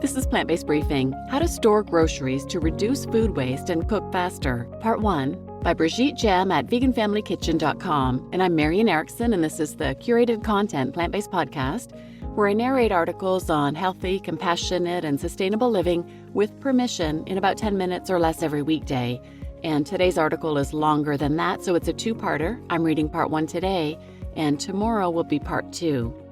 This is Plant-Based Briefing, How to Store Groceries to Reduce Food Waste and Cook Faster, Part 1, by Brigitte Gemme at veganfamilykitchen.com. And I'm Marian Erickson, and this is the curated content plant-based podcast where I narrate articles on healthy, compassionate, and sustainable living with permission in about 10 minutes or less every weekday. And today's article is longer than that, so it's a two-parter. I'm reading Part 1 today, and tomorrow will be Part 2.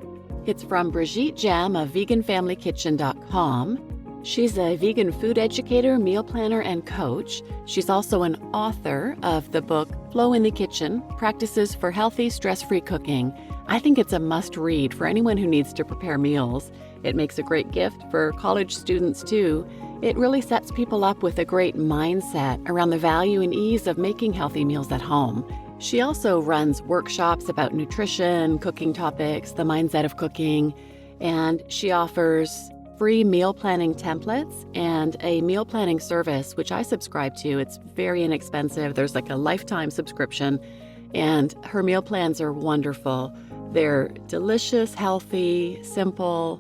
It's from Brigitte Gemme of veganfamilykitchen.com. She's a vegan food educator, meal planner, and coach. She's also an author of the book Flow in the Kitchen, Practices for Healthy, Stress-Free Cooking. I think it's a must-read for anyone who needs to prepare meals. It makes a great gift for college students, too. It really sets people up with a great mindset around the value and ease of making healthy meals at home. She also runs workshops about nutrition, cooking topics, the mindset of cooking, and she offers free meal planning templates and a meal planning service, which I subscribe to. It's very inexpensive. There's like a lifetime subscription, and her meal plans are wonderful. They're delicious, healthy, simple,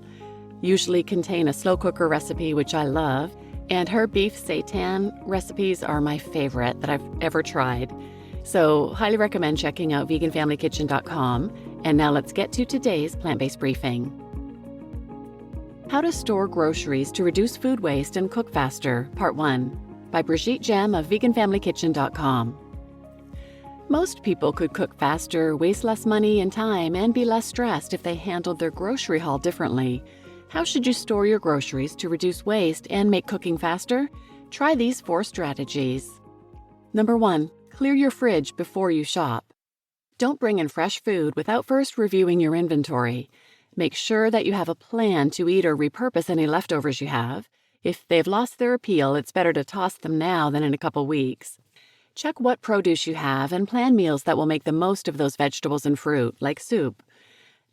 usually contain a slow cooker recipe, which I love, and her beef seitan recipes are my favorite that I've ever tried. So, highly recommend checking out veganfamilykitchen.com. And now let's get to today's plant-based briefing. How to Store Groceries to Reduce Food Waste and Cook Faster, Part 1, by Brigitte Gemme of veganfamilykitchen.com. Most people could cook faster, waste less money and time, and be less stressed if they handled their grocery haul differently. How should you store your groceries to reduce waste and make cooking faster? Try these 4 strategies. Number 1. Clear your fridge before you shop. Don't bring in fresh food without first reviewing your inventory. Make sure that you have a plan to eat or repurpose any leftovers you have. If they've lost their appeal, it's better to toss them now than in a couple weeks. Check what produce you have and plan meals that will make the most of those vegetables and fruit, like soup.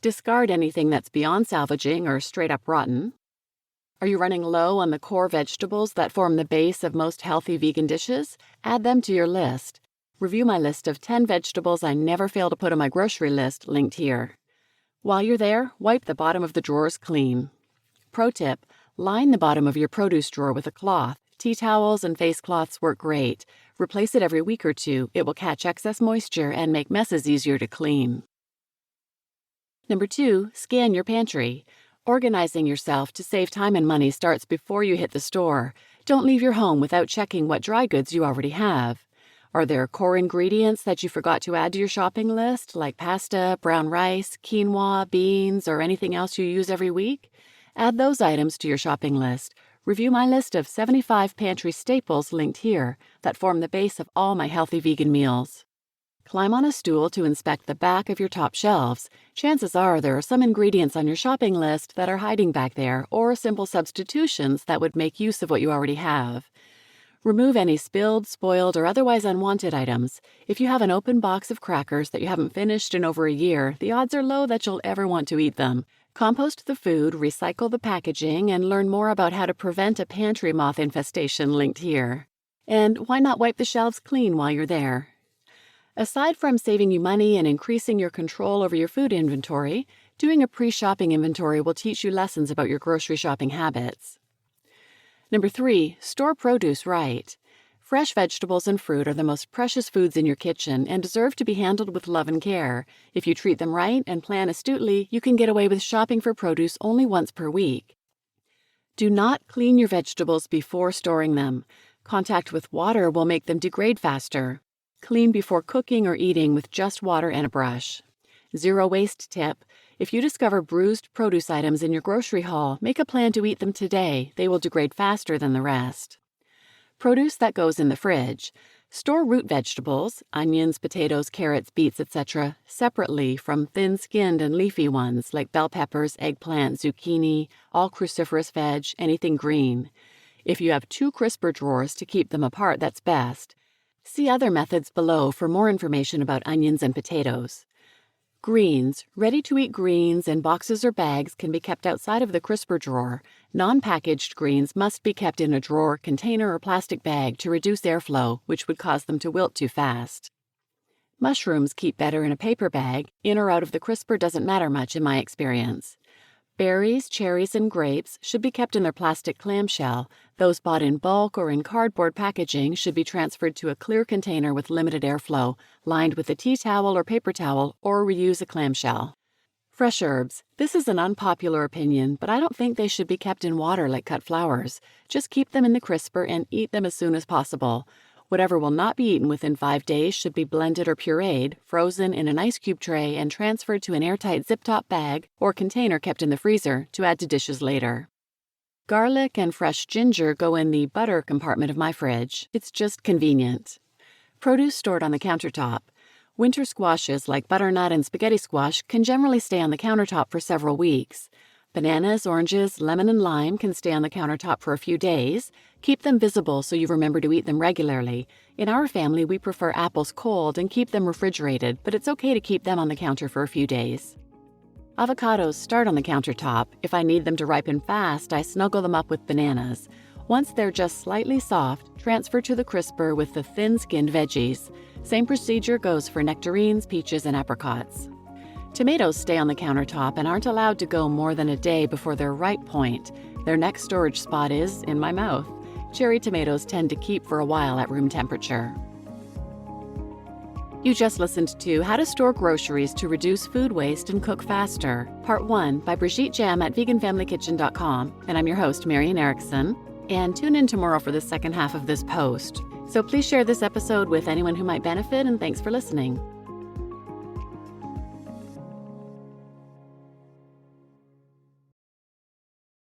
Discard anything that's beyond salvaging or straight up rotten. Are you running low on the core vegetables that form the base of most healthy vegan dishes? Add them to your list. Review my list of 10 vegetables I never fail to put on my grocery list, linked here. While you're there, wipe the bottom of the drawers clean. Pro tip, line the bottom of your produce drawer with a cloth. Tea towels and face cloths work great. Replace it every week or 2. It will catch excess moisture and make messes easier to clean. Number 2, scan your pantry. Organizing yourself to save time and money starts before you hit the store. Don't leave your home without checking what dry goods you already have. Are there core ingredients that you forgot to add to your shopping list, like pasta, brown rice, quinoa, beans, or anything else you use every week? Add those items to your shopping list. Review my list of 75 pantry staples linked here that form the base of all my healthy vegan meals. Climb on a stool to inspect the back of your top shelves. Chances are there are some ingredients on your shopping list that are hiding back there, or simple substitutions that would make use of what you already have. Remove any spilled, spoiled, or otherwise unwanted items. If you have an open box of crackers that you haven't finished in over a year, the odds are low that you'll ever want to eat them. Compost the food, recycle the packaging, and learn more about how to prevent a pantry moth infestation linked here. And why not wipe the shelves clean while you're there? Aside from saving you money and increasing your control over your food inventory, doing a pre-shopping inventory will teach you lessons about your grocery shopping habits. Number 3, store produce right. Fresh vegetables and fruit are the most precious foods in your kitchen and deserve to be handled with love and care. If you treat them right and plan astutely, you can get away with shopping for produce only once per week. Do not clean your vegetables before storing them. Contact with water will make them degrade faster. Clean before cooking or eating with just water and a brush. Zero waste tip. If you discover bruised produce items in your grocery haul, make a plan to eat them today. They will degrade faster than the rest. Produce that goes in the fridge. Store root vegetables, onions, potatoes, carrots, beets, etc., separately from thin-skinned and leafy ones like bell peppers, eggplant, zucchini, all cruciferous veg, anything green. If you have 2 crisper drawers to keep them apart, that's best. See other methods below for more information about onions and potatoes. Greens, ready-to-eat greens in boxes or bags can be kept outside of the crisper drawer. Non-packaged greens must be kept in a drawer, container, or plastic bag to reduce airflow, which would cause them to wilt too fast. Mushrooms keep better in a paper bag. In or out of the crisper doesn't matter much in my experience. Berries, cherries, and grapes should be kept in their plastic clamshell. Those bought in bulk or in cardboard packaging should be transferred to a clear container with limited airflow, lined with a tea towel or paper towel, or reuse a clamshell. Fresh herbs. This is an unpopular opinion, but I don't think they should be kept in water like cut flowers. Just keep them in the crisper and eat them as soon as possible. Whatever will not be eaten within 5 days should be blended or pureed, frozen in an ice cube tray, and transferred to an airtight zip-top bag or container kept in the freezer to add to dishes later. Garlic and fresh ginger go in the butter compartment of my fridge. It's just convenient. Produce stored on the countertop. Winter squashes like butternut and spaghetti squash can generally stay on the countertop for several weeks. Bananas, oranges, lemon, and lime can stay on the countertop for a few days. Keep them visible so you remember to eat them regularly. In our family, we prefer apples cold and keep them refrigerated, but it's okay to keep them on the counter for a few days. Avocados start on the countertop. If I need them to ripen fast, I snuggle them up with bananas. Once they're just slightly soft, transfer to the crisper with the thin-skinned veggies. Same procedure goes for nectarines, peaches, and apricots. Tomatoes stay on the countertop and aren't allowed to go more than a day before their ripe point. Their next storage spot is in my mouth. Cherry tomatoes tend to keep for a while at room temperature. You just listened to How to Store Groceries to Reduce Food Waste and Cook Faster, Part 1 by Brigitte Gemme at veganfamilykitchen.com, and I'm your host, Marian Erickson. And tune in tomorrow for the second half of this post. So please share this episode with anyone who might benefit, and thanks for listening.